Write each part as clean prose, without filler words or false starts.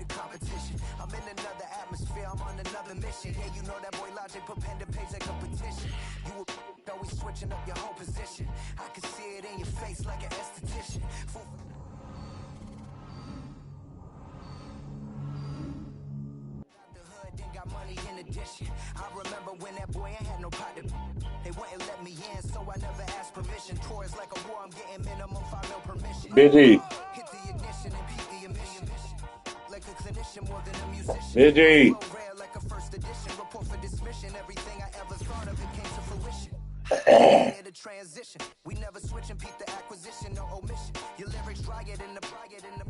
competition. I'm in another atmosphere, I'm on another mission. Yeah, you know that boy Logic put pen to page like a petition. You always switching up your whole position. I can see it in your face like an esthetician. Got money in addition. I remember when that boy ain't had no pot to. They wouldn't let me in, so I never asked permission. Tours like a war, I'm getting minimum 5 mil permission. Busy. Hit the ignition and beat the emission. Like a clinician more than a musician. Busy. Rare like a first edition. Report for dismission. Everything I ever thought of it came to fruition. The transition. We never switch and peep the acquisition, no omission. Your lyrics dry it in the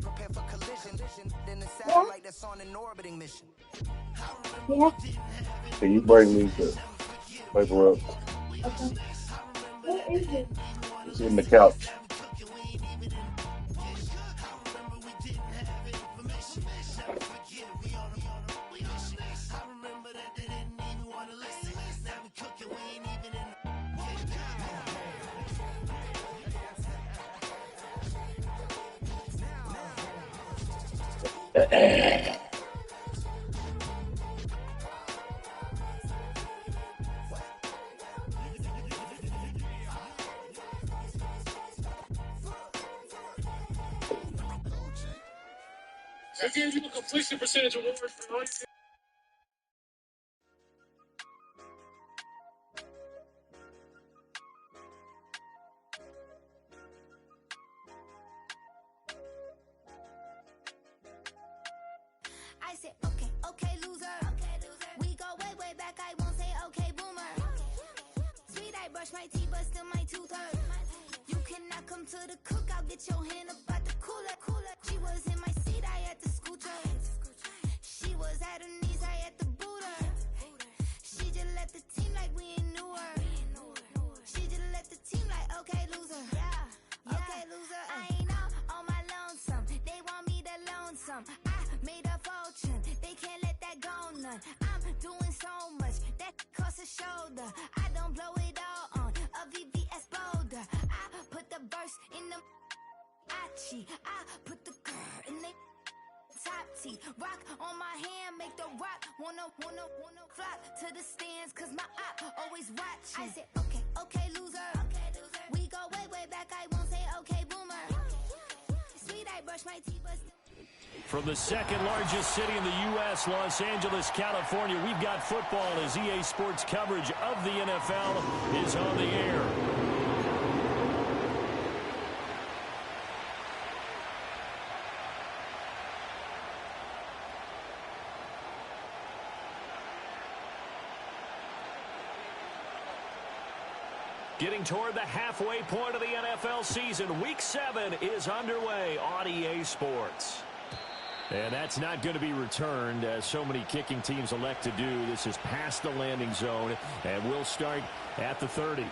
prepare for collision. Then the satellite that's on an orbiting mission. Yeah. Can you bring me the paper up? Okay. What is it? It's in the couch. They gave you a completion percentage award for all your. I said, okay, loser. We go way back. I won't say okay, boomer. Sweet, I brush my teeth, but still my tooth hurt. You cannot come to the cookout, get your hand up at the cooler. She was in my seat, I had to scoot her. She was at her knees, I had to boot her. She just left the team like we ain't knew her. She just left the team like, okay, loser. Yeah, okay, loser. I ain't out on my lonesome. They want me to loan some. I made a fortune. They can't let that go none. I'm doing so much that costs a shoulder. I don't blow it all on a VVS boulder. I put the verse in the I put the girl in the top T. Rock on my hand, make the rock wanna flock to the stands, cause my op always watching. I said, okay, loser. We go way back, I won't say okay, boomer. Sweet, I brush my teeth, but From the second largest city in the U.S., Los Angeles, California, we've got football as EA Sports coverage of the NFL is on the air. Getting toward the halfway point of the NFL season, Week 7 is underway on EA Sports. And that's not going to be returned, as so many kicking teams elect to do. This is past the landing zone, and we'll start at the 30.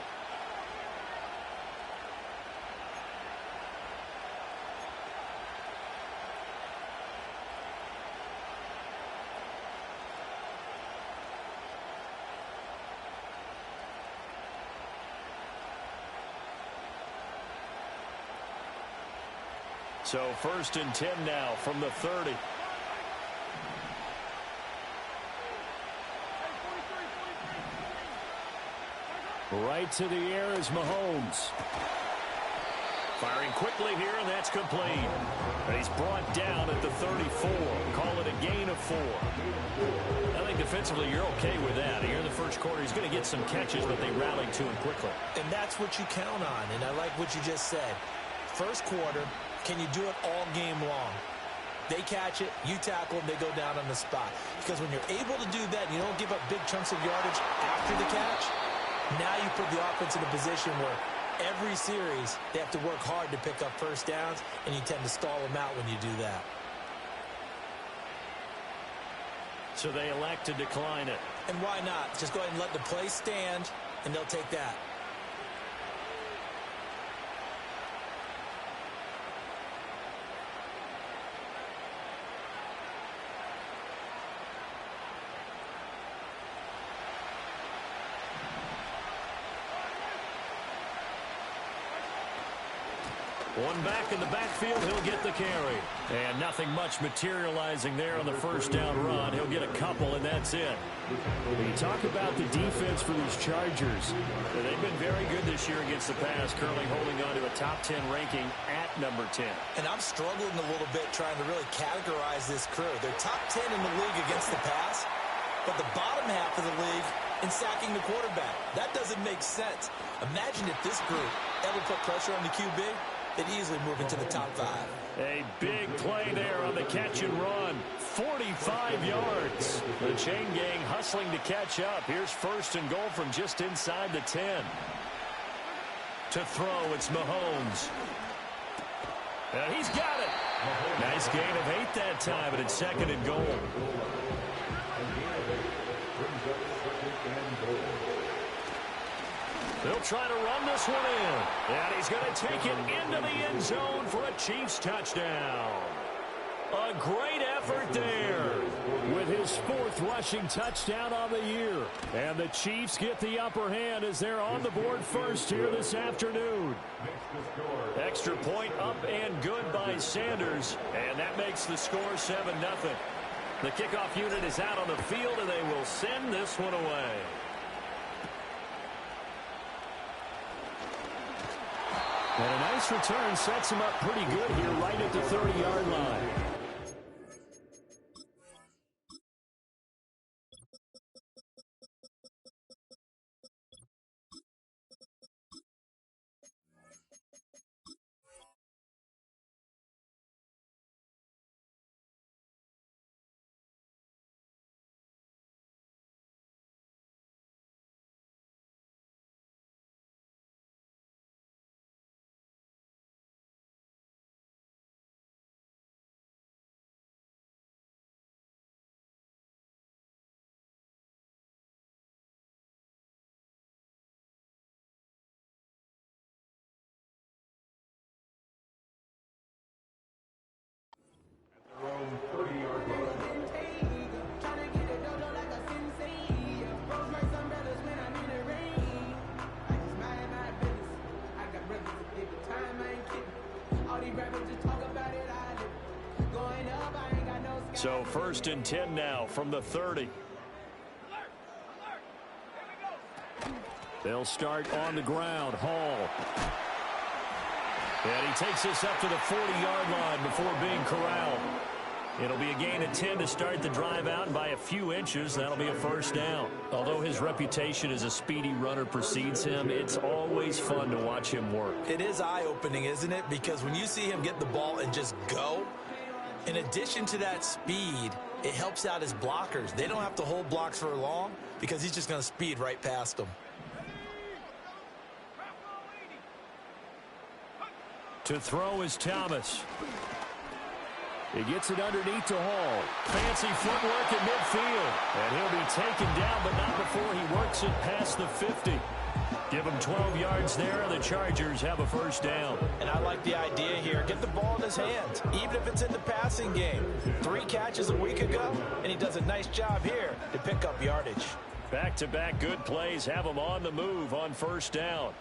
So 1st and 10 now from the 30. Right to the air is Mahomes. Firing quickly here, and that's complete. And he's brought down at the 34. Call it a gain of 4. I think defensively you're okay with that. Here in the first quarter, he's going to get some catches, but they rallied to him quickly. And that's what you count on, and I like what you just said. First quarter, can you do it all game long? They catch it, you tackle them, they go down on the spot. Because when you're able to do that, and you don't give up big chunks of yardage after the catch, now you put the offense in a position where every series they have to work hard to pick up first downs, and you tend to stall them out when you do that. So they elect to decline it. And why not? Just go ahead and let the play stand, and they'll take that. One back in the backfield, he'll get the carry. And nothing much materializing there on the first down run. He'll get a couple, and that's it. When you talk about the defense for these Chargers, they've been very good this year against the pass, currently holding on to a top 10 ranking at number 10. And I'm struggling a little bit trying to really categorize this crew. They're top 10 in the league against the pass, but the bottom half of the league in sacking the quarterback. That doesn't make sense. Imagine if this group ever put pressure on the QB, they'd easily move into the top 5. A big play there on the catch and run. 45 yards. The chain gang hustling to catch up. Here's first and goal from just inside the 10. To throw, it's Mahomes. And he's got it. Nice gain of 8 that time, but it's second and goal. They'll try to run this one in. And he's going to take it into the end zone for a Chiefs touchdown. A great effort there with his 4th rushing touchdown on the year. And the Chiefs get the upper hand as they're on the board first here this afternoon. Extra point up and good by Sanders. And that makes the score 7-0. The kickoff unit is out on the field, and they will send this one away. And a nice return sets him up pretty good here right at the 30-yard line. So first and 10 now from the 30. They'll start on the ground. Hall. And he takes this up to the 40-yard line before being corralled. It'll be a gain of 10 to start the drive out, and by a few inches, that'll be a first down. Although his reputation as a speedy runner precedes him, it's always fun to watch him work. It is eye-opening, isn't it? Because when you see him get the ball and just go, in addition to that speed, it helps out his blockers. They don't have to hold blocks for long because he's just going to speed right past them. To throw is Thomas. He gets it underneath to Hall. Fancy footwork at midfield. And he'll be taken down, but not before he works it past the 50. Give him 12 yards there, and the Chargers have a first down. And I like the idea here. Get the ball in his hands, even if it's in the passing game. 3 catches a week ago, and he does a nice job here to pick up yardage. Back-to-back good plays have him on the move on first down.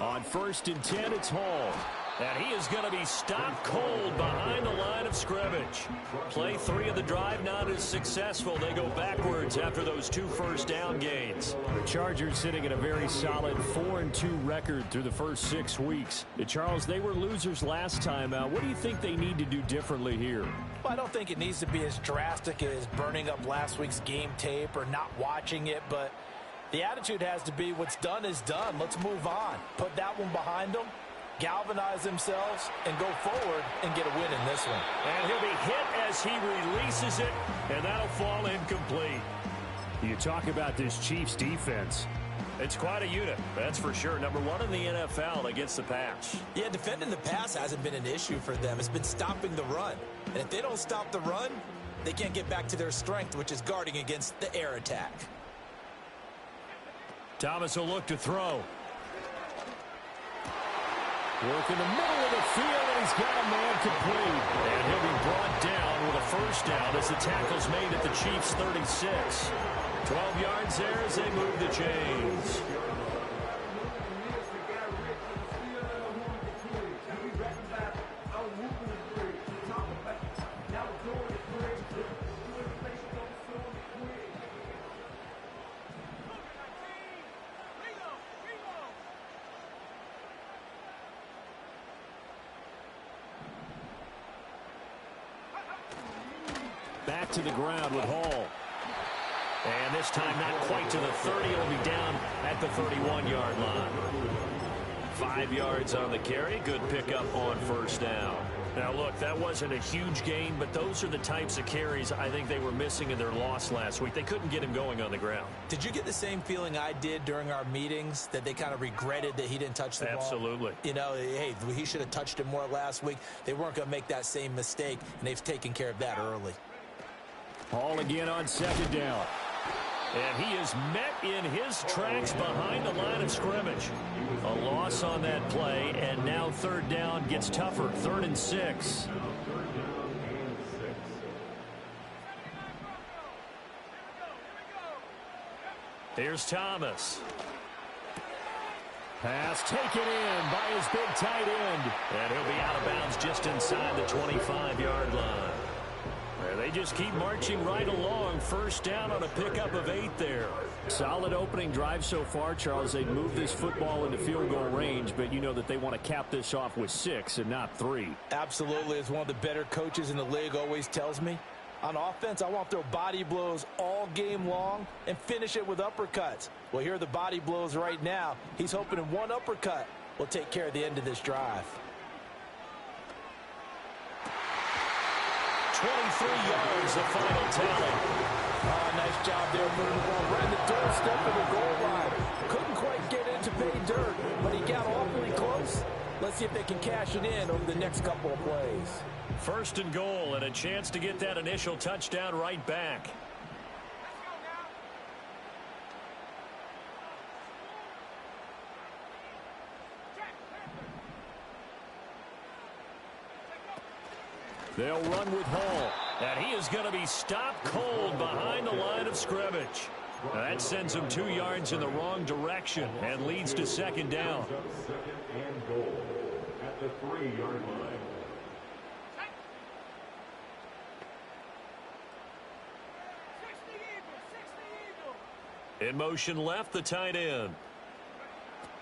On first and 10, it's Hall. And he is going to be stopped cold behind the line of scrimmage. Play 3 of the drive not as successful. They go backwards after those 2 first down gains. The Chargers sitting at a very solid 4-2 record through the first 6 weeks. Charles, they were losers last time out. What do you think they need to do differently here? Well, I don't think it needs to be as drastic as burning up last week's game tape or not watching it, but the attitude has to be what's done is done. Let's move on. Put that one behind them. Galvanize themselves and go forward and get a win in this one. And he'll be hit as he releases it, and that'll fall incomplete. You talk about this Chiefs defense. It's quite a unit, that's for sure. Number 1 in the NFL against the pass. Yeah, defending the pass hasn't been an issue for them. It's been stopping the run. And if they don't stop the run, they can't get back to their strength, which is guarding against the air attack. Thomas will look to throw. Work in the middle of the field, and he's got a man complete. And he'll be brought down with a first down as the tackle's made at the Chiefs' 36. 12 yards there as they move the chains. Back to the ground with Hall. And this time not quite to the 30. It'll be down at the 31-yard line. 5 yards on the carry. Good pickup on first down. Now, look, that wasn't a huge gain, but those are the types of carries I think they were missing in their loss last week. They couldn't get him going on the ground. Did you get the same feeling I did during our meetings, that they kind of regretted that he didn't touch the ball? Absolutely. You know, hey, he should have touched it more last week. They weren't going to make that same mistake, and they've taken care of that early. Hall again on second down. And he is met in his tracks behind the line of scrimmage. A loss on that play, and now third down gets tougher. 3rd and 6. Here's Thomas. Pass taken in by his big tight end. And he'll be out of bounds just inside the 25-yard line. They just keep marching right along. First down on a pickup of 8 there. Solid opening drive so far, Charles. They've moved this football into field goal range, but you know that they want to cap this off with 6 and not 3. Absolutely. As one of the better coaches in the league always tells me, on offense, I want to throw body blows all game long and finish it with uppercuts. Well, here are the body blows right now. He's hoping in one uppercut will take care of the end of this drive. 23 yards, the final tally. Oh, nice job there, moving the ball right in the doorstep of the goal line. Couldn't quite get in to pay dirt, but he got awfully close. Let's see if they can cash it in over the next couple of plays. 1st and goal, and a chance to get that initial touchdown right back. They'll run with Hall, and he is going to be stopped cold behind the line of scrimmage. Now that sends him 2 yards in the wrong direction and leads to 2nd down. 2nd and goal at the 3-yard line. In motion left, the tight end.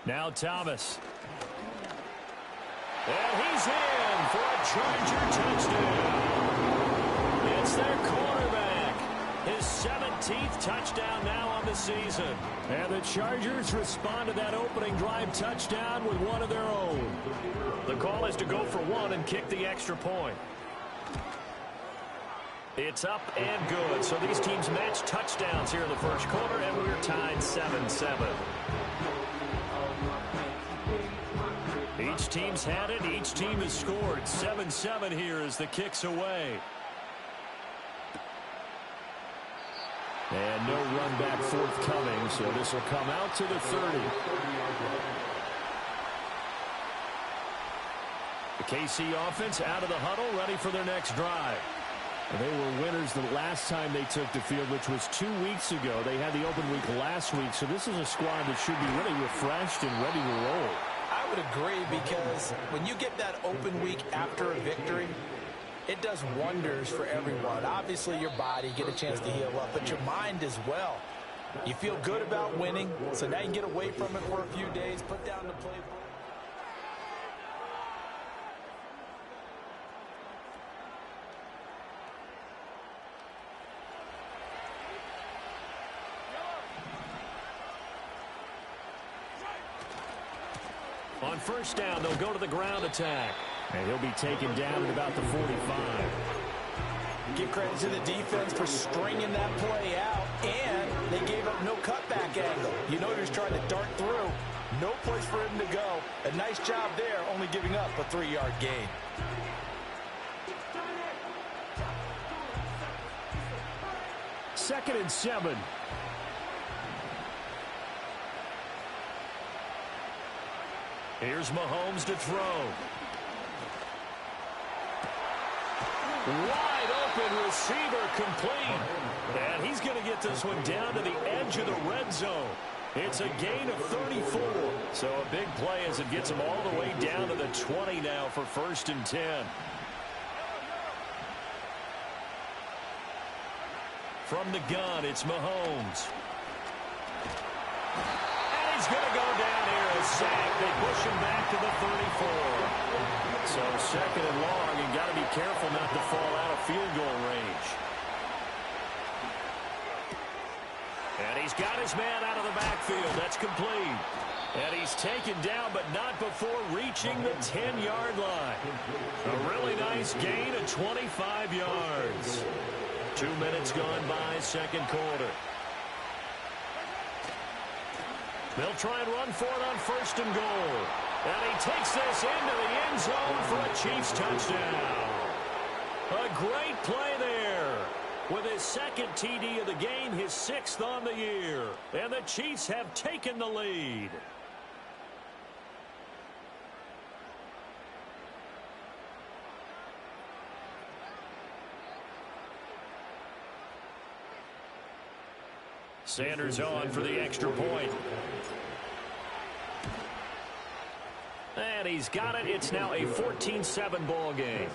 Now Thomas. And he's in for a Charger touchdown. It's their quarterback. His 17th touchdown now on the season. And the Chargers respond to that opening drive touchdown with one of their own. The call is to go for 1 and kick the extra point. It's up and good. So these teams match touchdowns here in the first quarter, and we're tied 7-7. Each team's had it. Each team has scored. 7-7 here as the kick's away. And no run back forthcoming, so this will come out to the 30. The KC offense out of the huddle, ready for their next drive. They were winners the last time they took the field, which was 2 weeks ago. They had the open week last week, so this is a squad that should be really refreshed and ready to roll. I would agree, because when you get that open week after a victory, it does wonders for everyone. Obviously, your body, get a chance to heal up, but your mind as well. You feel good about winning, so now you can get away from it for a few days, put down the playbook. On first down, they'll go to the ground attack. And he'll be taken down at about the 45. Give credit to the defense for stringing that play out, and they gave up no cutback angle. You know he was trying to dart through. No place for him to go. A nice job there, only giving up a 3-yard gain. Second and 7. Here's Mahomes to throw. Wide open receiver complete. And he's going to get this one down to the edge of the red zone. It's a gain of 34. So a big play as it gets him all the way down to the 20 now for 1st and 10. From the gun, it's Mahomes. And he's going to go down here. A sack. They push him back to the 34. So 2nd and long, and got to be careful not to fall out of field goal range. And he's got his man out of the backfield. That's complete. And he's taken down, but not before reaching the 10-yard line. A really nice gain of 25 yards. 2 minutes gone by, second quarter. They'll try and run for it on first and goal. And he takes this into the end zone for a Chiefs touchdown. A great play there. With his second TD of the game, his 6th on the year. And the Chiefs have taken the lead. Sanders on for the extra point. And he's got it. It's now a 14-7 ball game.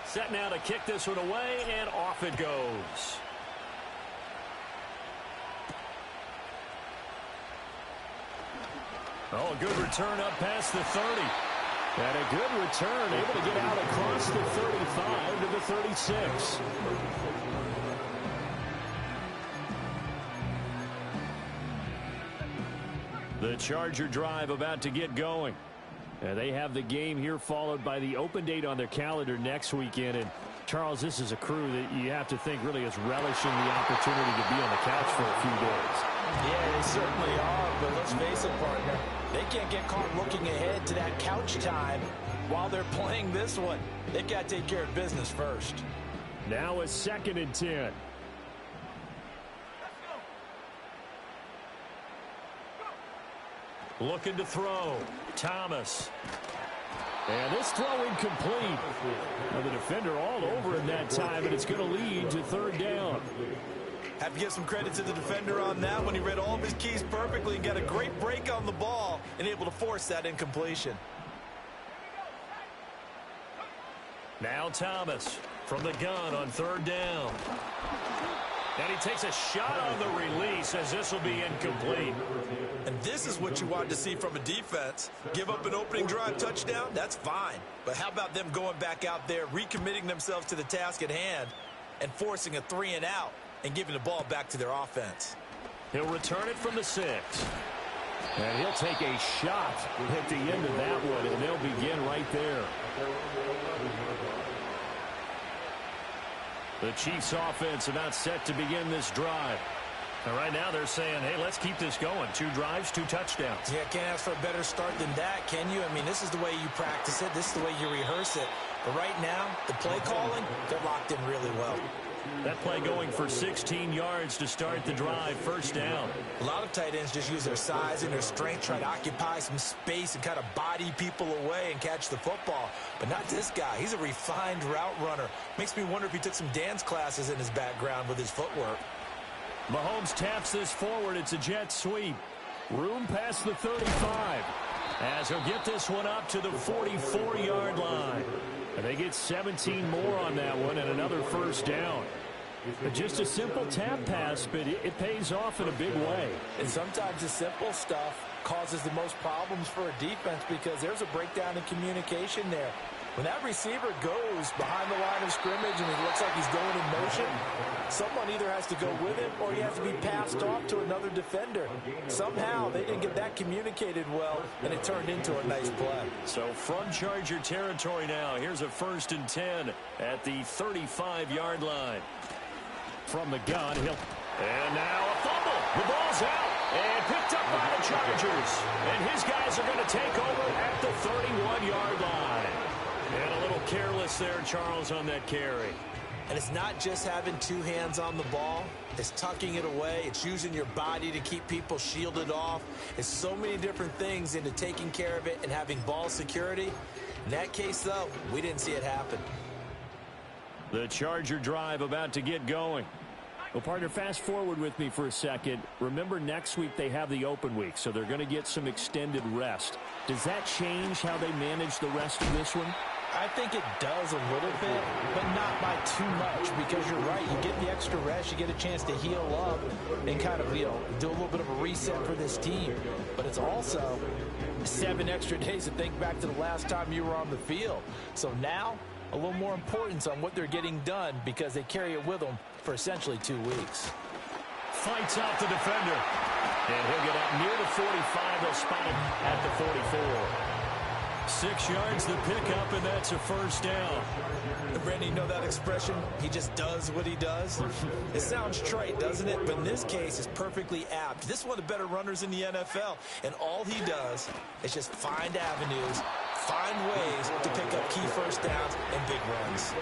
Set now to kick this one away, and off it goes. Oh, a good return up past the 30. And a good return, able to get out across the 35 to the 36. The Charger drive about to get going. And they have the game here followed by the open date on their calendar next weekend. And, Charles, this is a crew that you have to think really is relishing the opportunity to be on the couch for a few days. Yeah, they certainly are, but let's face it, partner. They can't get caught looking ahead to that couch time while they're playing this one. They've got to take care of business first. Now a 2nd and 10. Looking to throw. Thomas. And this throw incomplete. Now the defender all over him that time, and it's going to lead to 3rd down. Have to give some credit to the defender on that when he read all of his keys perfectly and got a great break on the ball and able to force that incompletion. Now Thomas from the gun on 3rd down. And he takes a shot on the release as this will be incomplete. And this is what you wanted to see from a defense. Give up an opening drive touchdown, that's fine. But how about them going back out there, recommitting themselves to the task at hand, and forcing a 3-and-out and giving the ball back to their offense. He'll return it from the 6. And he'll take a shot at the end of that one, and they'll begin right there. The Chiefs offense about set to begin this drive. And right now they're saying, hey, let's keep this going. 2 drives, 2 touchdowns. Yeah, can't ask for a better start than that, can you? I mean, this is the way you practice it. This is the way you rehearse it. But right now, the play calling, they're locked in really well. That play going for 16 yards to start the drive, 1st down. A lot of tight ends just use their size and their strength, try to occupy some space and kind of body people away and catch the football. But not this guy. He's a refined route runner. Makes me wonder if he took some dance classes in his background with his footwork. Mahomes taps this forward. It's a jet sweep. Room past the 35. As he'll get this one up to the 44-yard line. And they get 17 more on that one and another 1st down. But just a simple tap pass, but it pays off in a big way. And sometimes the simple stuff causes the most problems for a defense because there's a breakdown in communication there. When that receiver goes behind the line of scrimmage and it looks like he's going in motion, someone either has to go with him or he has to be passed off to another defender. Somehow they didn't get that communicated well, and it turned into a nice play. So from Charger territory now, here's a 1st and 10 at the 35-yard line. From the gun, and now a fumble. The ball's out and picked up by the Chargers. And his guys are going to take over at the 31-yard line. And a little careless there, Charles, on that carry. And it's not just having 2 hands on the ball. It's tucking it away. It's using your body to keep people shielded off. It's so many different things into taking care of it and having ball security. In that case, though, we didn't see it happen. The Charger drive about to get going. Well, partner, fast forward with me for a second. Remember, next week they have the open week, so they're going to get some extended rest. Does that change how they manage the rest of this one? I think it does a little bit, but not by too much, because you're right. You get the extra rest, you get a chance to heal up and kind of, do a little bit of a reset for this team. But it's also 7 extra days to think back to the last time you were on the field. So now, a little more importance on what they're getting done, because they carry it with them for essentially 2 weeks. Fights off the defender. And he'll get up near the 45. They'll spot him at the 44. 6 yards the pickup, and that's a first down. Randy, you know that expression? He just does what he does. It sounds trite, doesn't it? But in this case, it's perfectly apt. This is one of the better runners in the NFL, and all he does is just find avenues, find ways to pick up key first downs and big runs.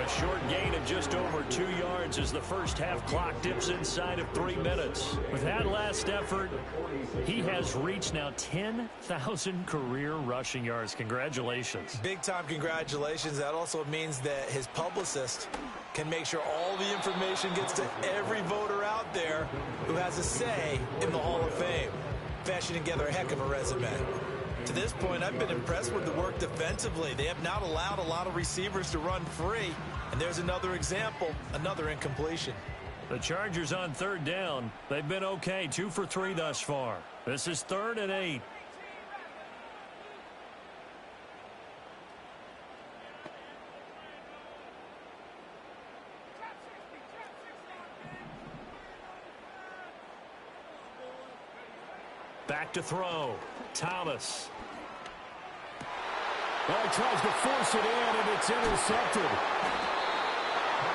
A short gain of just over 2 yards as the first half clock dips inside of 3 minutes. With that last effort, he has reached now 10,000 career rushing yards. Congratulations. Big-time congratulations. That also means that his publicist can make sure all the information gets to every voter out there who has a say in the Hall of Fame. Fashioning together a heck of a resume. To this point, I've been impressed with the work defensively. They have not allowed a lot of receivers to run free. And there's another example, another incompletion. The Chargers on 3rd down. They've been okay, 2 for 3 thus far. This is 3rd and 8. Back to throw. Thomas. Well, he tries to force it in, and it's intercepted.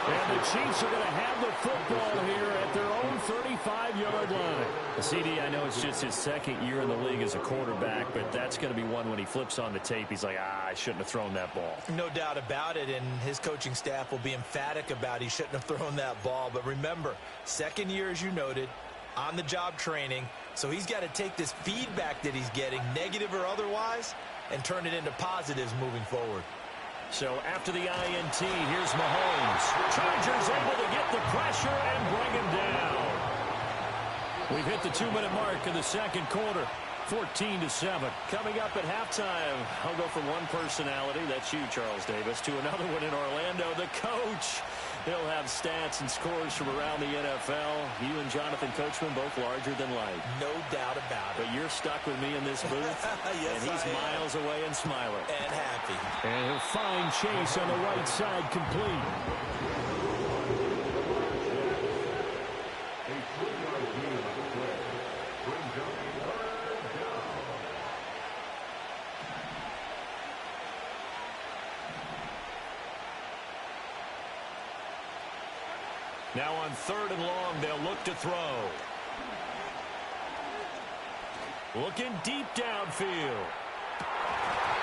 And the Chiefs are going to have the football here at their own 35-yard line. The CD, I know it's just his 2nd year in the league as a quarterback, but that's going to be one when he flips on the tape. He's like, I shouldn't have thrown that ball. No doubt about it, and his coaching staff will be emphatic about he shouldn't have thrown that ball. But remember, 2nd year, as you noted, on-the-job training. So he's got to take this feedback that he's getting, negative or otherwise, and turn it into positives moving forward. So after the INT, here's Mahomes. Chargers able to get the pressure and bring him down. We've hit the 2-minute mark in the 2nd quarter. 14-7. Coming up at halftime, I'll go from one personality, that's you, Charles Davis, to another one in Orlando, the coach. He'll have stats and scores from around the NFL. You and Jonathan Coachman both larger than life. No doubt about it. But you're stuck with me in this booth, yes, and he's miles away and smiling. And happy. And he'll find Chase on the right side, complete. Now on 3rd and long, they'll look to throw. Looking deep downfield.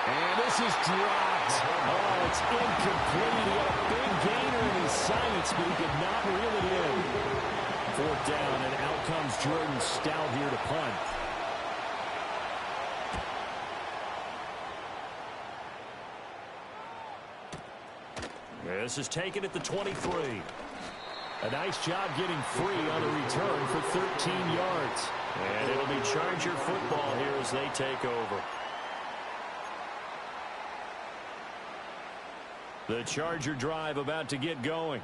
And this is dropped. Oh, it's incomplete. He had a big gainer in his sights, but he could not reel it in. 4th down, and out comes Jordan Stout here to punt. This is taken at the 23. A nice job getting free on the return for 13 yards. And it'll be Charger football here as they take over. The Charger drive about to get going.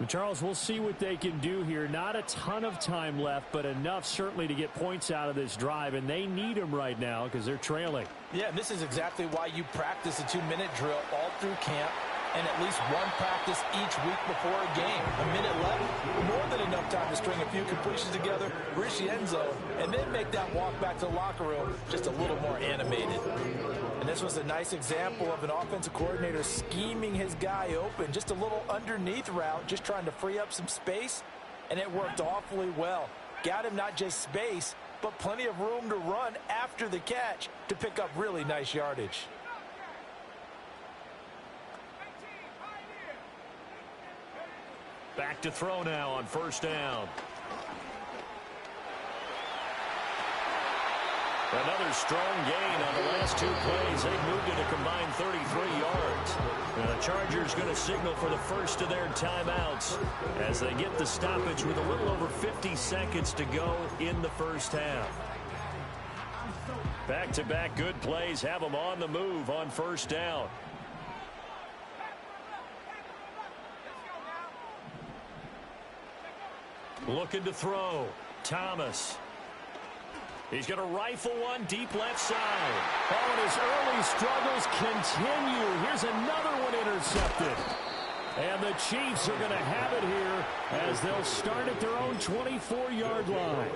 Charles, we'll see what they can do here. Not a ton of time left, but enough certainly to get points out of this drive, and they need them right now because they're trailing. Yeah, and this is exactly why you practice a 2-minute drill all through camp, and at least one practice each week before a game. A minute left, more than enough time to string a few completions together, reach the end zone, and then make that walk back to the locker room just a little more animated. And this was a nice example of an offensive coordinator scheming his guy open, just a little underneath route, just trying to free up some space, and it worked awfully well. Got him not just space, but plenty of room to run after the catch to pick up really nice yardage. Back to throw now on 1st down. Another strong gain on the last 2 plays. They've moved it a combined 33 yards. And the Chargers going to signal for the first of their timeouts as they get the stoppage with a little over 50 seconds to go in the first half. Back-to-back good plays have them on the move on first down. Looking to throw. Thomas. He's going to rifle one deep left side. Oh, and his early struggles continue. Here's another one intercepted. And the Chiefs are going to have it here as they'll start at their own 24-yard line.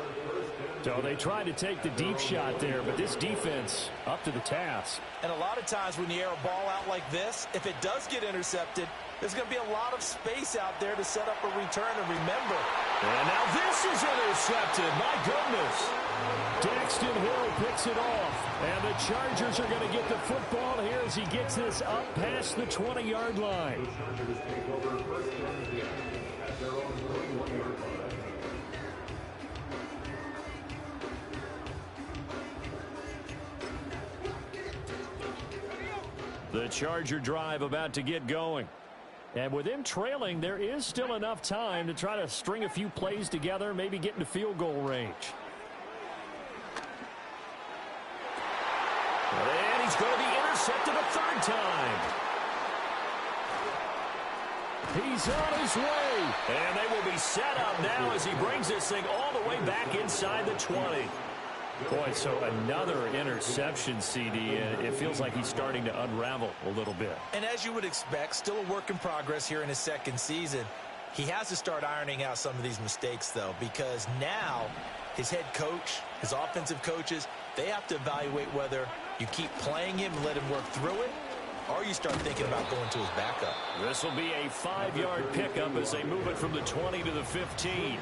So they tried to take the deep shot there, but this defense up to the task. And a lot of times when you air a ball out like this, if it does get intercepted, there's going to be a lot of space out there to set up a return. And remember. And now this is intercepted. My goodness. Daxton Hill picks it off. And the Chargers are going to get the football here as he gets this up past the 20-yard line. The Charger drive about to get going. And with them trailing, there is still enough time to try to string a few plays together, maybe get into field goal range. And he's going to be intercepted a third time. He's on his way. And they will be set up now as he brings this thing all the way back inside the 20. Boy, so another interception, CD, and it feels like he's starting to unravel a little bit. And as you would expect, still a work in progress here in his second season. He has to start ironing out some of these mistakes, though, because now his head coach, his offensive coaches, they have to evaluate whether you keep playing him and let him work through it, or you start thinking about going to his backup. This will be a 5-yard pickup as they move it from the 20 to the 15.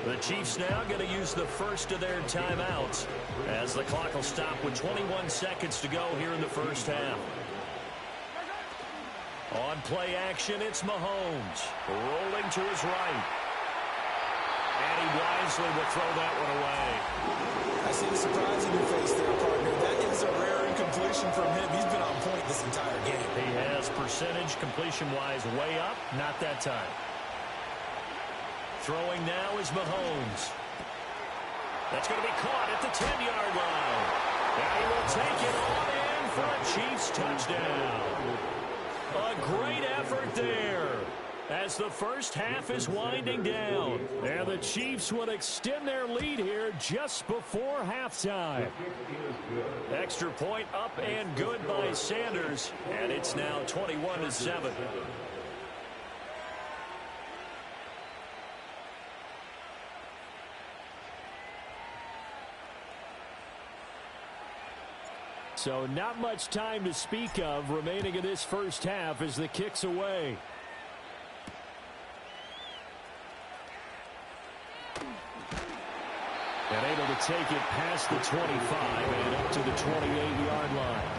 The Chiefs now going to use the first of their timeouts as the clock will stop with 21 seconds to go here in the first half. On play action, it's Mahomes rolling to his right. And he wisely will throw that one away. I see the surprise in your face there, partner. That is a rare incompletion from him. He's been on point this entire game. He has percentage completion-wise way up. Not that time. Throwing now is Mahomes. That's going to be caught at the 10-yard line. And he will take it on in for a Chiefs touchdown. A great effort there as the first half is winding down. And the Chiefs will extend their lead here just before halftime. Extra point up and good by Sanders. And it's now 21-7. So not much time to speak of remaining in this first half as the kick's away. And able to take it past the 25 and up to the 28-yard line.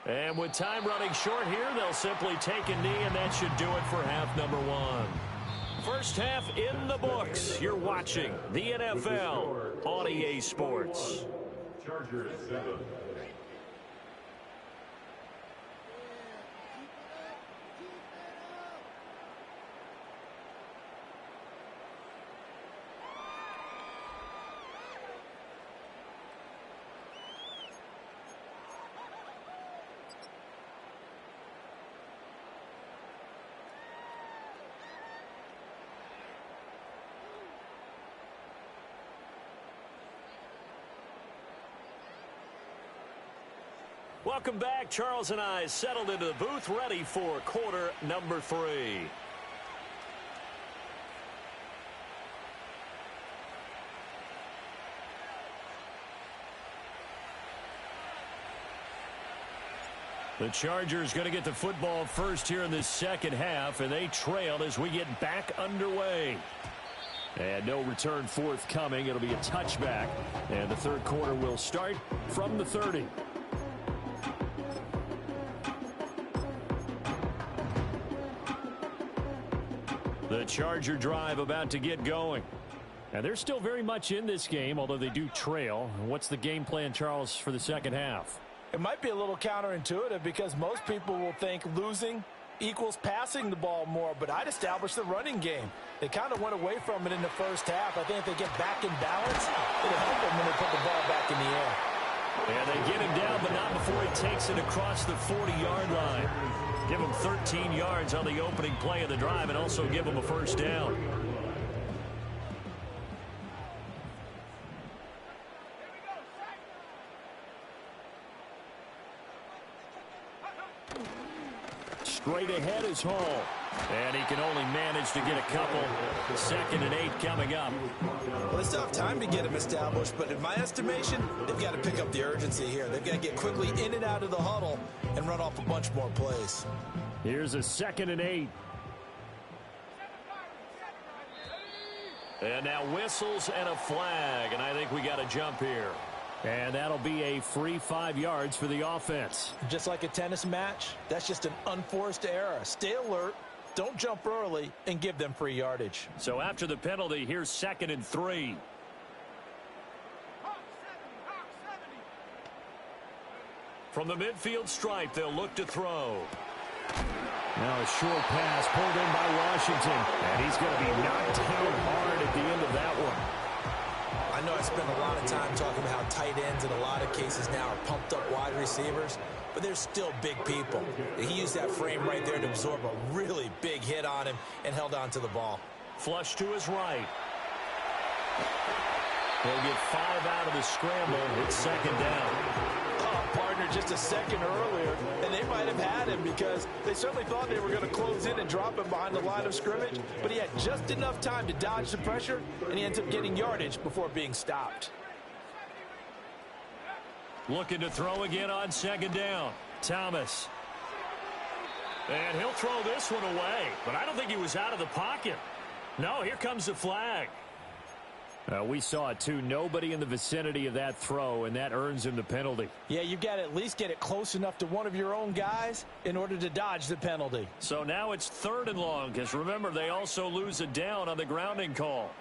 And with time running short here, they'll simply take a knee, and that should do it for half number one. First half in the books. You're watching the NFL on EA Sports. Chargers 7. Welcome back. Charles and I settled into the booth, ready for quarter number 3. The Chargers going to get the football first here in this second half, and they trail as we get back underway. And no return forthcoming. It'll be a touchback. And the third quarter will start from the 30. The Charger drive about to get going. And they're still very much in this game, although they do trail. What's the game plan, Charles, for the second half? It might be a little counterintuitive because most people will think losing equals passing the ball more, but I'd establish the running game. They kind of went away from it in the first half. I think if they get back in balance, it'll help them when they put the ball back in the air. And they get him down, but not before he takes it across the 40-yard line. Give him 13 yards on the opening play of the drive and also give him a first down. Straight ahead is Hall. And he can only manage to get a couple. 2nd and 8 coming up. Well, they still have time to get him established, but in my estimation, they've got to pick up the urgency here. They've got to get quickly in and out of the huddle and run off a bunch more plays. Here's a 2nd and 8. And now whistles and a flag, and I think we got a jump here. And that'll be a free 5 yards for the offense. Just like a tennis match, that's just an unforced error. Stay alert, don't jump early, and give them free yardage. So after the penalty, here's 2nd and 3. From the midfield stripe, they'll look to throw. Now a short pass pulled in by Washington. And he's going to be knocked down hard at the end of that one. I know I spend a lot of time talking about how tight ends in a lot of cases now are pumped up wide receivers, but they're still big people. He used that frame right there to absorb a really big hit on him and held on to the ball. Flush to his right. He'll get 5 out of the scramble. It's 2nd down. Partner just a second earlier, and they might have had him because they certainly thought they were going to close in and drop him behind the line of scrimmage, but he had just enough time to dodge the pressure, and he ends up getting yardage before being stopped. Looking to throw again on 2nd down. Thomas. And he'll throw this one away, but I don't think he was out of the pocket. No, here comes the flag. We saw it, too. Nobody in the vicinity of that throw, and that earns him the penalty. Yeah, you've got to at least get it close enough to one of your own guys in order to dodge the penalty. So now it's 3rd and long, because remember, they also lose a down on the grounding call.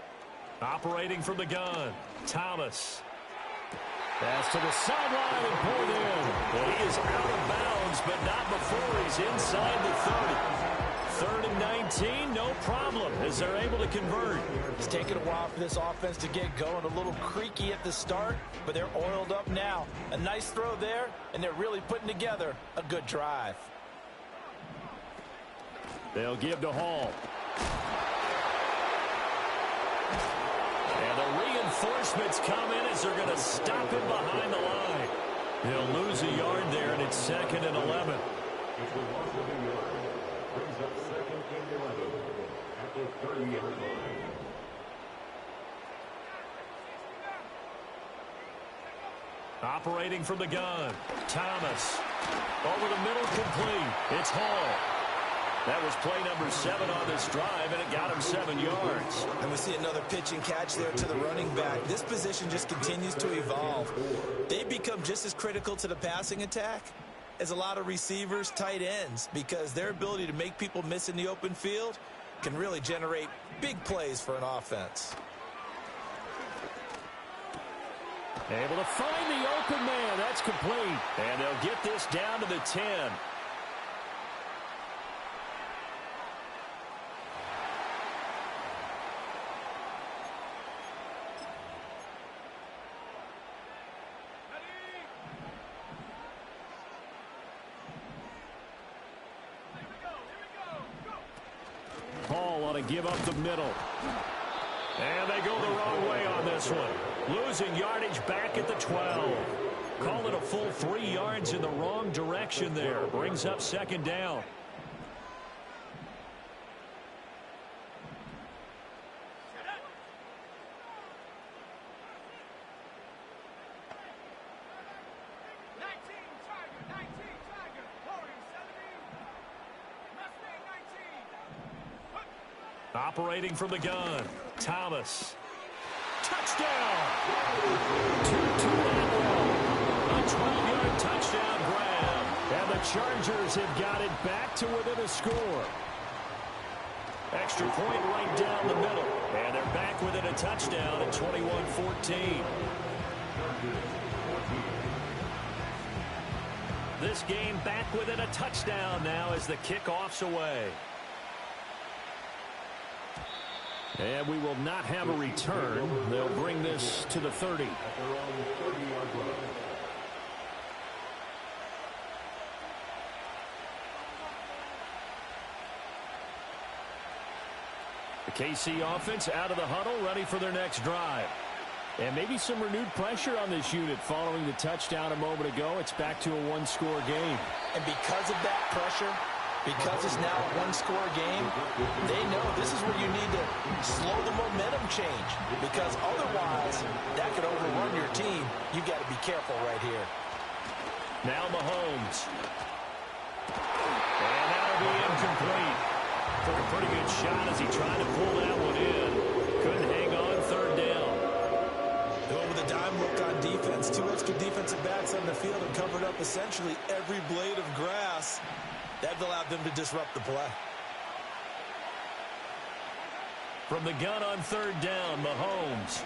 Operating from the gun, Thomas. Pass to the sideline and pulled in. Well, he is out of bounds, but not before he's inside the 30. 3rd and 19, no problem, as they're able to convert. It's taken a while for this offense to get going. A little creaky at the start, but they're oiled up now. A nice throw there, and they're really putting together a good drive. They'll give to Hall. And the reinforcements come in as they're going to stop him behind the line. He'll lose a yard there, and it's 2nd and 11. Operating from the gun, Thomas. Over the middle, complete. It's Hall. That was play number 7 on this drive, and it got him 7 yards. And we see another pitch and catch there to the running back. This position just continues to evolve. They become just as critical to the passing attack as a lot of receivers, tight ends, because their ability to make people miss in the open field can really generate big plays for an offense. Able to find the open man. That's complete. And they'll get this down to the 10. Hall ought to give up the middle. And they go the wrong way on this one. Losing yardage back at the 12. Call it a full 3 yards in the wrong direction there. Brings up 2nd down. Operating from the gun, Thomas. Touchdown! 2-2 A 12-yard touchdown grab. And the Chargers have got it back to within a score. Extra point right down the middle. And they're back within a touchdown at 21-14. This game back within a touchdown now as the kickoff's away. And we will not have a return. They'll bring this to the 30. The KC offense out of the huddle, ready for their next drive. And maybe some renewed pressure on this unit following the touchdown a moment ago. It's back to a one-score game. And because of that pressure, because it's now a one-score game, they know this is where you need to slow the momentum change. Because otherwise, that could overrun your team. You've got to be careful right here. Now Mahomes. And that'll be incomplete. Took a pretty good shot as he tried to pull that one in. Couldn't hang on third down. Going with a dime look on defense. 2 extra defensive backs on the field and covered up essentially every blade of grass. That allowed them to disrupt the play. From the gun on third down, Mahomes.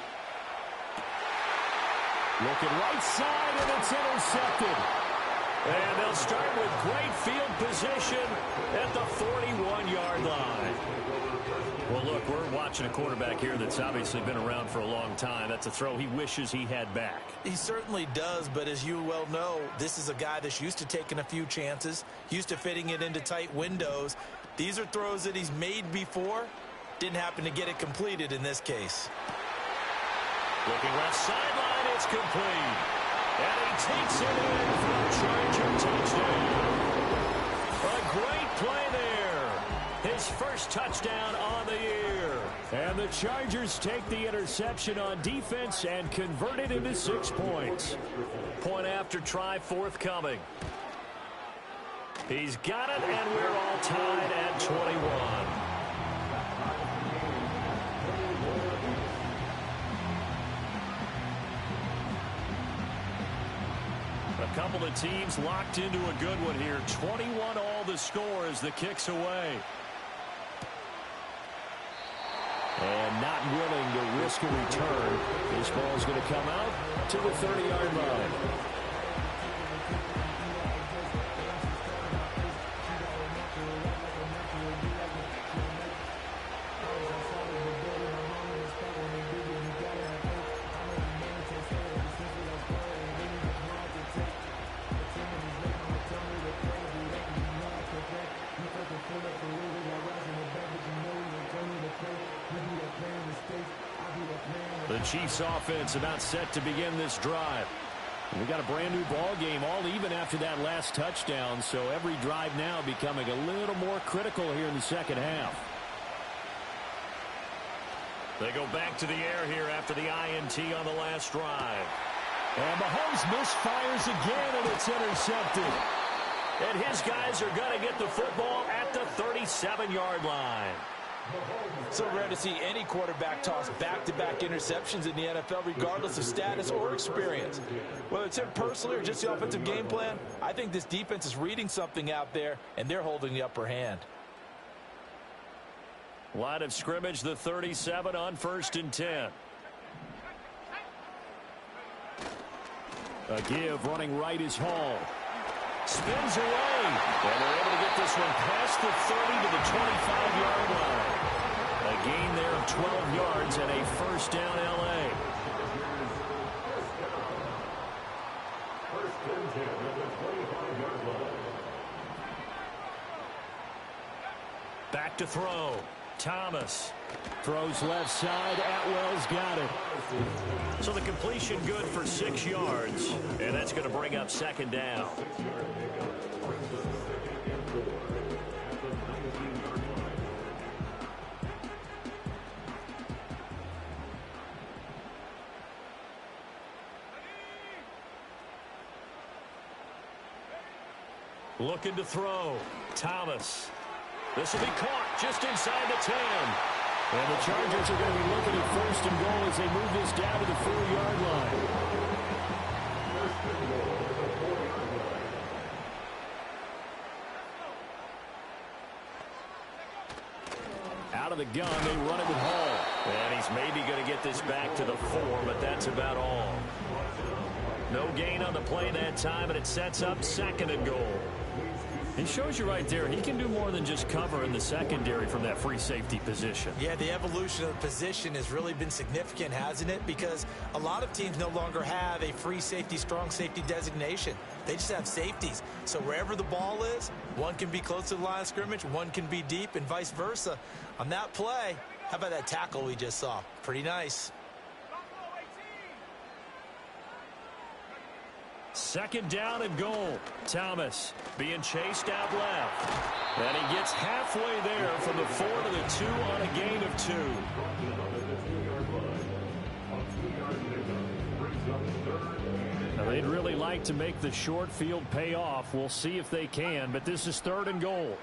Looking right side, and it's intercepted. And they'll start with great field position at the 41-yard line. Well, look, we're watching a quarterback here that's obviously been around for a long time. That's a throw he wishes he had back. He certainly does, but as you well know, this is a guy that's used to taking a few chances, used to fitting it into tight windows. These are throws that he's made before. Didn't happen to get it completed in this case. Looking left sideline, it's complete. And he takes it in for a Charger touchdown. A great play there. His first touchdown on the year. And the Chargers take the interception on defense and convert it into 6 points. Point after try forthcoming. He's got it, and we're all tied at 21. A couple of teams locked into a good one here. 21 all the score as the kick's away. And not willing to risk a return. This ball's going to come out to the 30-yard line. The Chiefs offense about set to begin this drive. We got a brand new ball game, all even after that last touchdown, so every drive now becoming a little more critical here in the second half. They go back to the air here after the INT on the last drive. And Mahomes misfires again, and it's intercepted. And his guys are going to get the football at the 37-yard line. So rare to see any quarterback toss back-to-back interceptions in the NFL, regardless of status or experience. Whether it's him personally or just the offensive game plan, I think this defense is reading something out there, and they're holding the upper hand. Line of scrimmage, the 37 on 1st and 10. A give running right is Hall. Spins away. And they're able to get this one past the 30 to the 25-yard line. A gain there of 12 yards and a first down L.A. Back to throw. Thomas throws left side. Atwell's got it. So the completion good for 6 yards. And that's going to bring up second down. Looking to throw. Thomas. This will be caught just inside the 10. And the Chargers are going to be looking at first and goal as they move this down to the 4-yard line. Out of the gun, they run it with Hall. And he's maybe going to get this back to the 4, but that's about all. No gain on the play that time, and it sets up second and goal. He shows you right there, he can do more than just cover in the secondary from that free safety position. Yeah, the evolution of the position has really been significant, hasn't it? Because a lot of teams no longer have a free safety, strong safety designation. They just have safeties. So wherever the ball is, one can be close to the line of scrimmage, one can be deep, and vice versa. On that play, how about that tackle we just saw? Pretty nice. Second down and goal. Thomas being chased out left. And he gets halfway there from the 4 to the 2 on a gain of 2. Now they'd really like to make the short field pay off. We'll see if they can, but this is third and goal.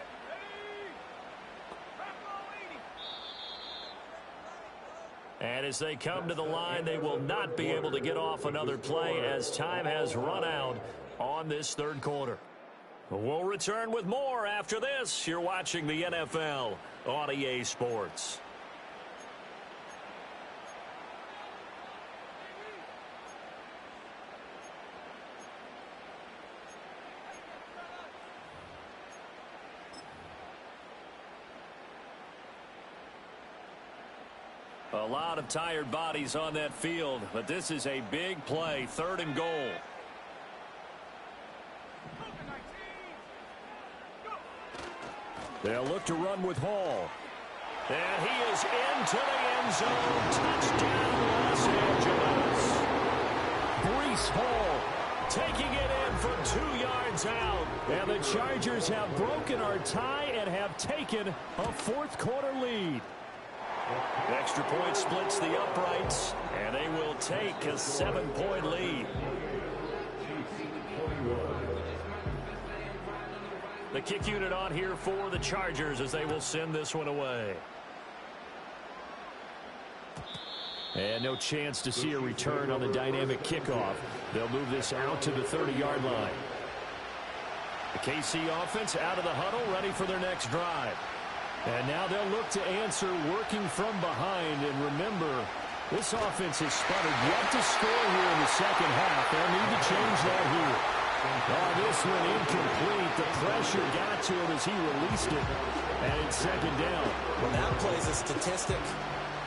And as they come to the line, they will not be able to get off another play as time has run out on this third quarter. We'll return with more after this. You're watching the NFL on EA Sports. A lot of tired bodies on that field, but this is a big play, third and goal. They'll look to run with Hall. And he is into the end zone. Touchdown, Los Angeles. Breece Hall taking it in from 2 yards out. And the Chargers have broken our tie and have taken a fourth quarter lead. Extra point splits the uprights, and they will take a 7-point lead. The kick unit on here for the Chargers as they will send this one away. And no chance to see a return on the dynamic kickoff. They'll move this out to the 30-yard line. The KC offense out of the huddle, ready for their next drive. And now they'll look to answer working from behind. And remember, this offense has sputtered yet to score here in the second half. They'll need to change that here. Oh, this one incomplete. The pressure got to him as he released it. And it's second down. Well, that plays a statistic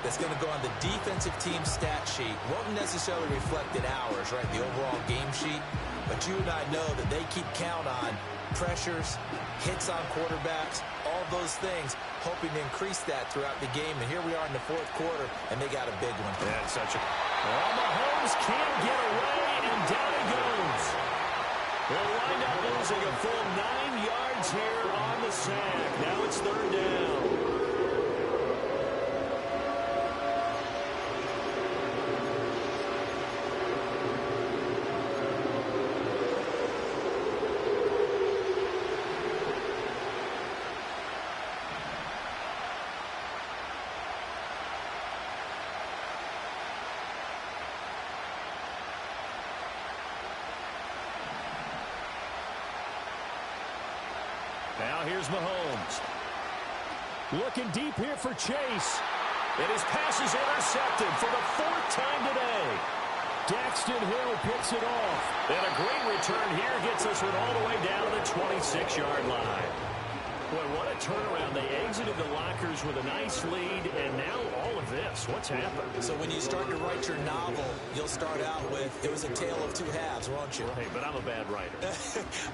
that's going to go on the defensive team stat sheet. Won't necessarily reflect in ours, right, the overall game sheet. But you and I know that they keep count on pressures, hits on quarterbacks, all those things, hoping to increase that throughout the game. And here we are in the fourth quarter, and they got a big one. That's such a... Oh, Mahomes can't get away, and down he goes. They'll wind up losing a full 9 yards here on the sack. Now it's third down. Now here's Mahomes. Looking deep here for Chase. And his pass is intercepted for the 4th time today. Daxton Hill picks it off. And a great return here gets us one all the way down to the 26-yard line. Boy, what a turnaround. They exited the lockers with a nice lead, and now all of this. What's happened? So when you start to write your novel, you'll start out with, it was a tale of two halves, won't you? Right, but I'm a bad writer.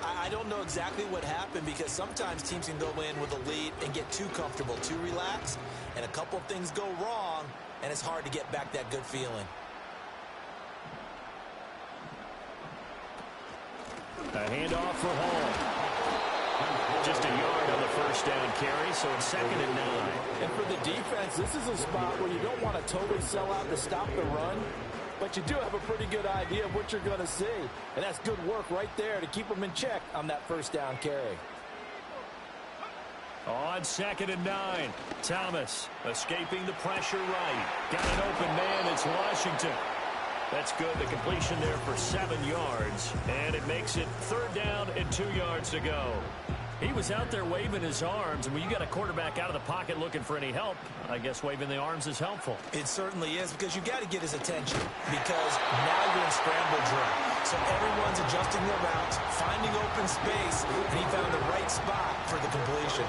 I don't know exactly what happened, because sometimes teams can go in with a lead and get too comfortable, too relaxed, and a couple of things go wrong, and it's hard to get back that good feeling. A handoff for Hall. Just a yard on the first down carry, so it's 2nd and 9. And for the defense, this is a spot where you don't want to totally sell out to stop the run, but you do have a pretty good idea of what you're going to see. And that's good work right there to keep them in check on that first down carry. On 2nd and 9, Thomas escaping the pressure right. Got an open man. It's Washington. That's good. The completion there for 7 yards. And it makes it 3rd down and 2 yards to go. He was out there waving his arms, and when you got a quarterback out of the pocket looking for any help, I guess waving the arms is helpful. It certainly is, because you got to get his attention, because now you're in scramble drill. So everyone's adjusting their routes, finding open space, and he found the right spot for the completion.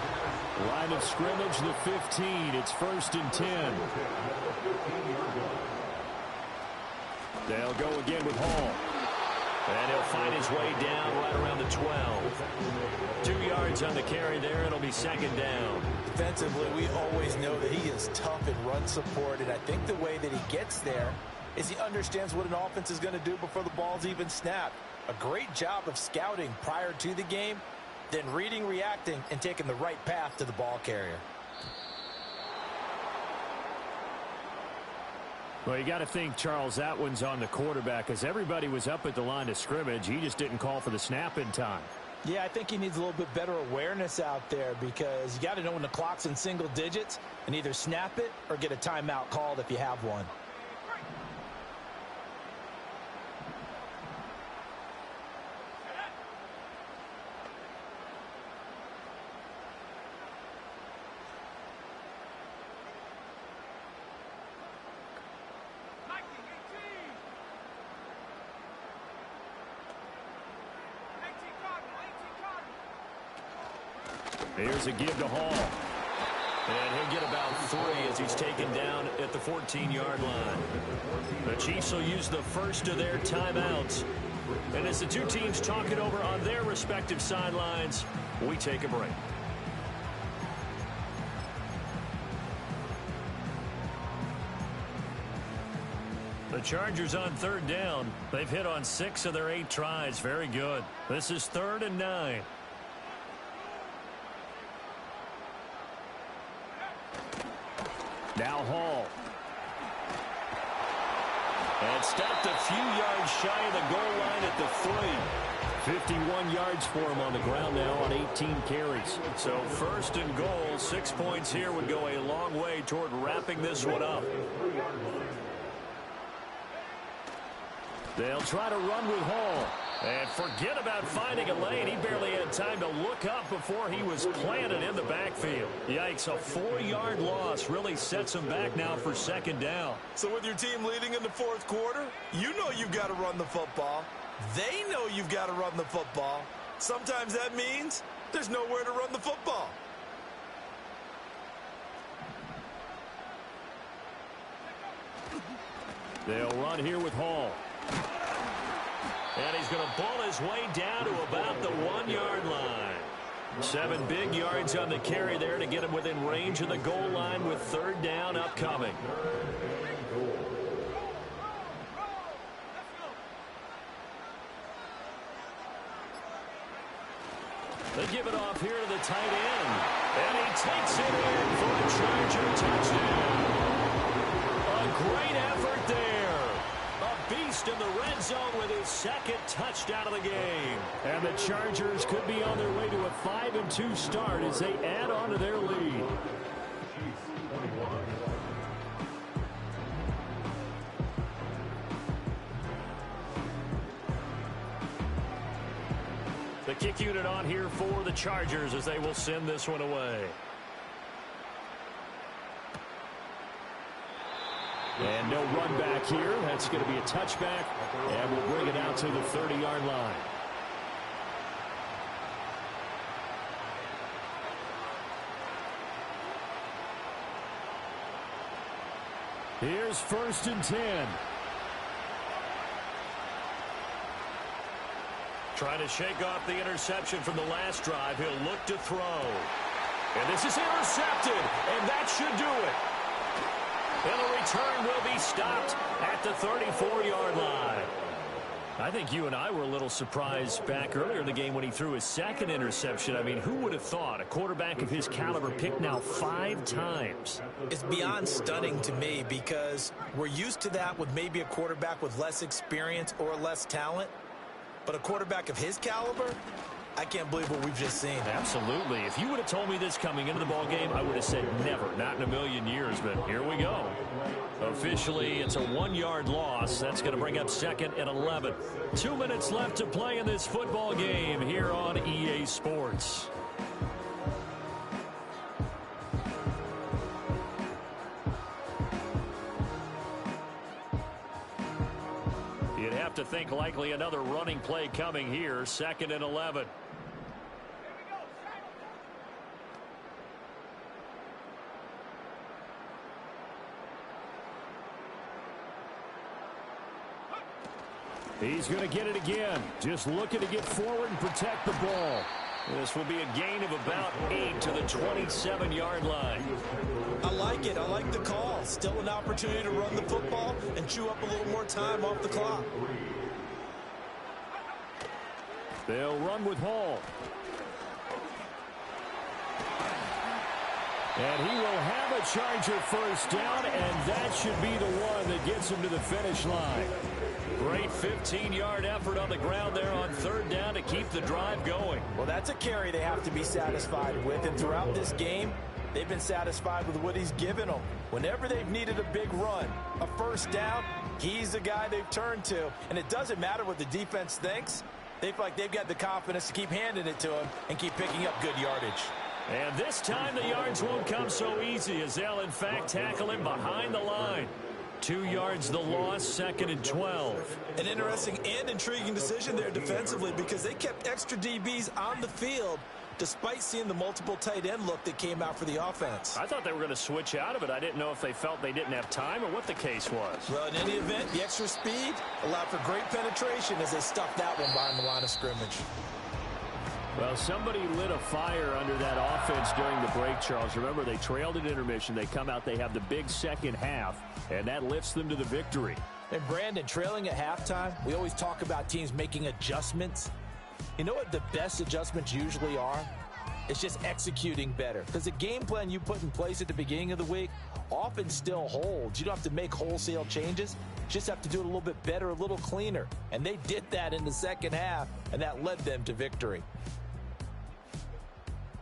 Line of scrimmage, the 15. It's 1st and 10. They'll go again with Hall. And he'll find his way down right around the 12. 2 yards on the carry there. It'll be 2nd down. Defensively, we always know that he is tough in run support, and I think the way that he gets there is he understands what an offense is going to do before the ball's even snapped. A great job of scouting prior to the game, then reading, reacting, and taking the right path to the ball carrier. Well, you got to think, Charles, that one's on the quarterback, because everybody was up at the line of scrimmage. He just didn't call for the snap in time. Yeah, I think he needs a little bit better awareness out there, because you got to know when the clock's in single digits and either snap it or get a timeout called if you have one. Here's a give to Hall. And he'll get about 3 as he's taken down at the 14-yard line. The Chiefs will use the first of their timeouts. And as the two teams talk it over on their respective sidelines, we take a break. The Chargers on 3rd down. They've hit on 6 of their 8 tries. Very good. This is 3rd and 9. Now Hall. And stopped a few yards shy of the goal line at the 3. 51 yards for him on the ground now on 18 carries. So 1st and goal, 6 points here would go a long way toward wrapping this one up. They'll try to run with Hall. And forget about finding a lane. He barely had time to look up before he was planted in the backfield. Yikes, a 4-yard loss really sets him back now for 2nd down. So with your team leading in the 4th quarter, you know you've got to run the football. They know you've got to run the football. Sometimes that means there's nowhere to run the football. They'll run here with Hall. And he's going to ball his way down to about the 1-yard line. 7 big yards on the carry there to get him within range of the goal line with 3rd down upcoming. They give it off here to the tight end. And he takes it in for a Charger touchdown. A great effort there. A beast in the red zone with his 2nd touchdown of the game. And the Chargers could be on their way to a 5-2 start as they add on to their lead. The kick unit on here for the Chargers as they will send this one away. And no run back here. That's going to be a touchback. And we'll bring it out to the 30-yard line. Here's 1st and 10. Trying to shake off the interception from the last drive. He'll look to throw. And this is intercepted. And that should do it. And the return will be stopped at the 34-yard line. I think you and I were a little surprised back earlier in the game when he threw his 2nd interception. I mean, who would have thought a quarterback of his caliber picked now 5 times? It's beyond stunning to me because we're used to that with maybe a quarterback with less experience or less talent. But a quarterback of his caliber, I can't believe what we've just seen. Absolutely. If you would have told me this coming into the ball game, I would have said never, not in a million years, but here we go. Officially, it's a 1-yard loss. That's going to bring up 2nd and 11. 2 minutes left to play in this football game here on EA Sports. You'd have to think likely another running play coming here. 2nd and 11. He's going to get it again. Just looking to get forward and protect the ball. This will be a gain of about 8 to the 27-yard line. I like it. I like the call. Still an opportunity to run the football and chew up a little more time off the clock. They'll run with Hall. And he will have a Charger first down, and that should be the one that gets him to the finish line. Great 15-yard effort on the ground there on 3rd down to keep the drive going. Well, that's a carry they have to be satisfied with, and throughout this game, they've been satisfied with what he's given them. Whenever they've needed a big run, a first down, he's the guy they've turned to. And it doesn't matter what the defense thinks. They feel like they've got the confidence to keep handing it to him and keep picking up good yardage. And this time the yards won't come so easy as they'll, in fact, tackle him behind the line. 2 yards the loss, 2nd and 12. An interesting and intriguing decision there defensively because they kept extra DBs on the field despite seeing the multiple tight end look that came out for the offense. I thought they were going to switch out of it. I didn't know if they felt they didn't have time or what the case was. Well, in any event, the extra speed allowed for great penetration as they stuffed that one behind the line of scrimmage. Well, somebody lit a fire under that offense during the break, Charles. Remember, they trailed at intermission. They come out, they have the big second half, and that lifts them to the victory. And, Brandon, trailing at halftime, we always talk about teams making adjustments. You know what the best adjustments usually are? It's just executing better. Because the game plan you put in place at the beginning of the week often still holds. You don't have to make wholesale changes. You just have to do it a little bit better, a little cleaner. And they did that in the second half, and that led them to victory.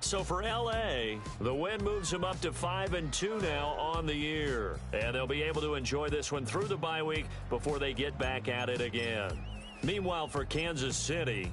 So for L.A., the win moves them up to 5-2 now on the year. And they'll be able to enjoy this one through the bye week before they get back at it again. Meanwhile, for Kansas City,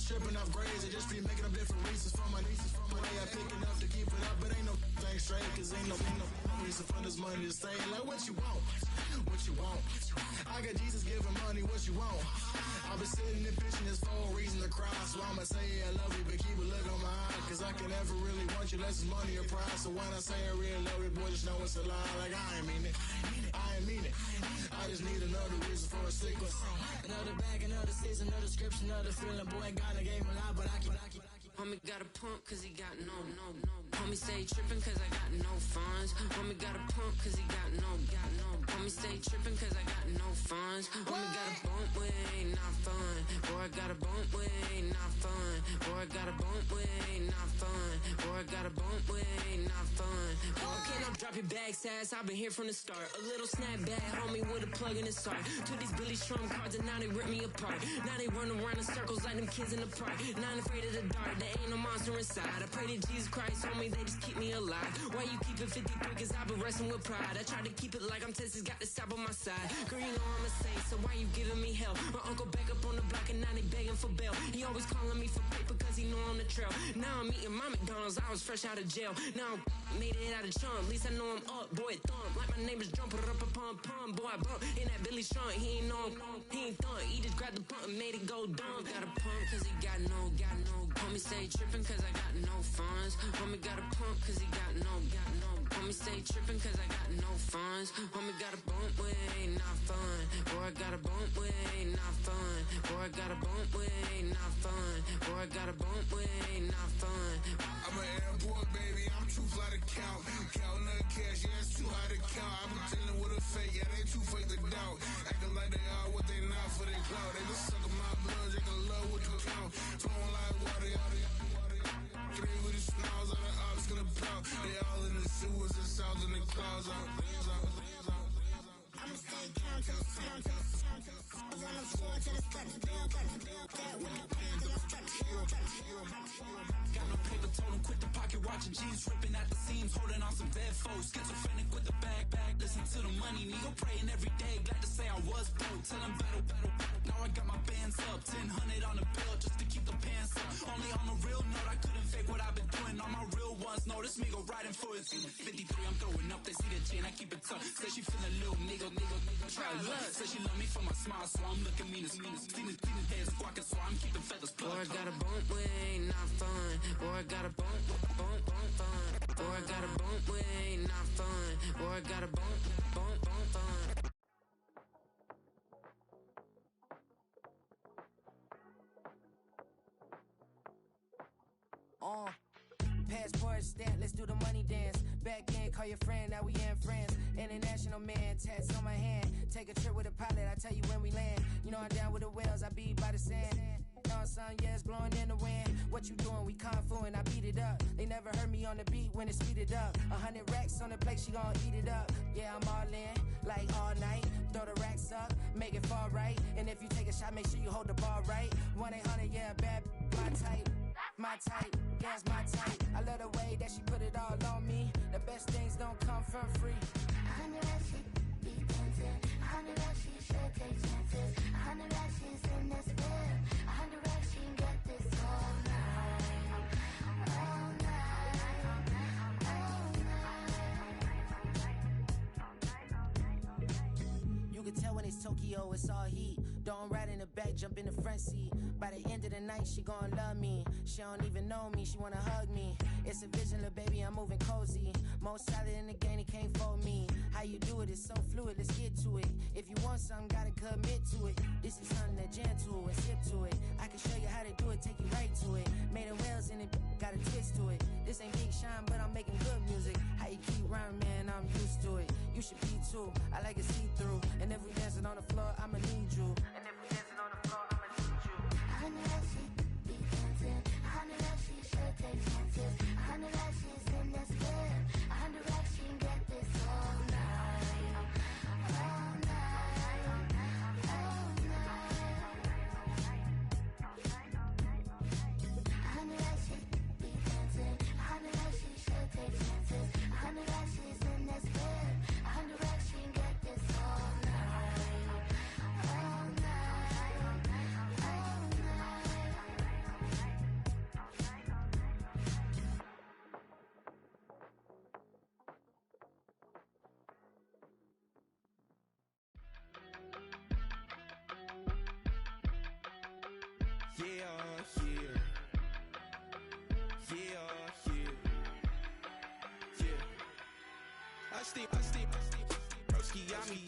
tripping off grades, I just be making up different reasons for my way I pick it up to keep it up, but ain't no thing straight, cause ain't no reason for this money to stay. Like what you want, what you want. I got Jesus giving money, what you want. I've been sitting and pitching this for a reason to cry, so I'ma say I love you, but keep a look on my eye, cause I can never really want you unless it's money or prize. So when I say I really love you, boy, just know it's a lie. Like I ain't mean it, I ain't mean it. I just need another reason for a sickness. Another bag, another season, another description, another feeling. Boy, God, I gave him a lot, but I keep. Homie got a pump cause he got no. Homie stay tripping cause I got no funds. Homie got a pump cause he got no. Homie stay tripping cause I got no funds. Homie got a bump with ain't not fun. Boy, I got a bump with ain't not fun. Boy, I got a bump with ain't not fun. Boy, I got a bump with ain't not fun. Boy, can I drop your bag sass? I've been here from the start. A little snapback, homie, with a plug in his heart. To these Billy Strum cards and now they rip me apart. Now they run around in circles like them kids in the park. Not afraid of the dark. there ain't no monster inside. I pray to Jesus Christ, homie, they just keep me alive. Why you keep it 53? Cause I've been wrestling with pride. I try to keep it like I'm Texas, got the stop on my side. Girl, you know I'm a saint, so why you giving me hell? My uncle back up on the block and now they begging for bail. He always calling me for paper cause he know I'm the trail. Now I'm eating my McDonald's, I was fresh out of jail. Now I made it out of chump, at least I know I'm up, boy, thump. Like my neighbor's drum, put it up a pump, pump. Boy, I bump in that Billy Strong, he ain't know him, he ain't thump. He just grabbed the pump and made it go dumb. Got a pump cause he got no. Homie stay tripping cause I got no funds. Homie got a pump cause he got no. Homie stay tripping cause I got no funds. Homie got a bump with ain't not fun. Boy, I got a bump with ain't not fun. Boy, I got a bump with ain't not fun. Boy, I got a bump with ain't not fun. I'm an airport baby, I'm too fly to count. Counting the cash, yeah, it's too high to count. I'm pretending with a fake, yeah, they too fake to doubt. Acting like they are what they not for their clout. They just sucking my blood, they can love what you count. Flowing like water, three with the smiles on the ops gonna pout. They all in the sewers and south in the clouds. I'ma stay counting. On the floor to the steps, bill, that way, till I strap. Got no paper, told him quit the pocket, watching jeans ripping at the seams, holding on some bad foes. Schizophrenic with the bag, listen to the money, nigga praying every day. Glad to say I was broke, tell him battle. Now I got my bands up, 1000 on the bill just to keep the pants up. Only on a real note, I couldn't fake what I've been doing. All my real ones know this nigga riding for it. 53, I'm throwing up, they see the chain, I keep it tough. Say she feeling little nigga, try to look. Say she love me for my smile, so I'm looking mean as Seen his head squawking, so I'm keeping feathers plucked. Boy, I got a bump with ain't not fun. Boy, I got a bump fun. Boy, I got a bump with ain't not fun. Boy, I got a bump fun. Passport stamp, let's do the money dance. Back in, call your friend, now we in France. International man, tats on my hand. Take a trip with a pilot, I tell you when we land. You know I'm down with the whales, I be by the sand. Know sun, yeah, it's blowing in the wind. What you doing? We kung fu and I beat it up. They never heard me on the beat when it's speeded up. 100 racks on the plate, she gon' eat it up. Yeah, I'm all in, like all night. Throw the racks up, make it fall right. And if you take a shot, make sure you hold the ball right. 1-800, yeah, bad, my type. My type, yeah, it's my type. I love the way that she put it all on me. The best things don't come for free. 100 racks, she be dancing. 100 racks, she should take chances. 100 racks, she's in this bed. 100 racks, she can get this all night. All night. All night. You can tell when it's Tokyo, it's all heat. Don't ride in the back, jump in the front seat. By the end of the night, she gon' love me. She don't even know me, she wanna hug me. It's a vision, little baby, I'm moving cozy. Most solid in the game, it can't fold me. How you do it, it's so fluid, let's get to it. If you want something, gotta commit to it. This is something that jam to and sip to it. I can show you how to do it, take you right to it. Made of whales in it, got a twist to it. This ain't Big Sean, but I'm making good music. How you keep rhyming, man, I'm used to it. You should be too, I like it see-through. And if we dancing on the floor, I'ma need you. And if we dancing on the floor, I'ma need you. 100 racks, she be dancing. 100 racks, she should take chances. 100 racks, she's in this bed. 100 racks, she can get this all night. All night. All night. 100 racks, she be dancing. 100 racks, she should take chances. 100 racks, she's in this bed. 100 racks, she can get this all night. All night. I stay, broski, yummy.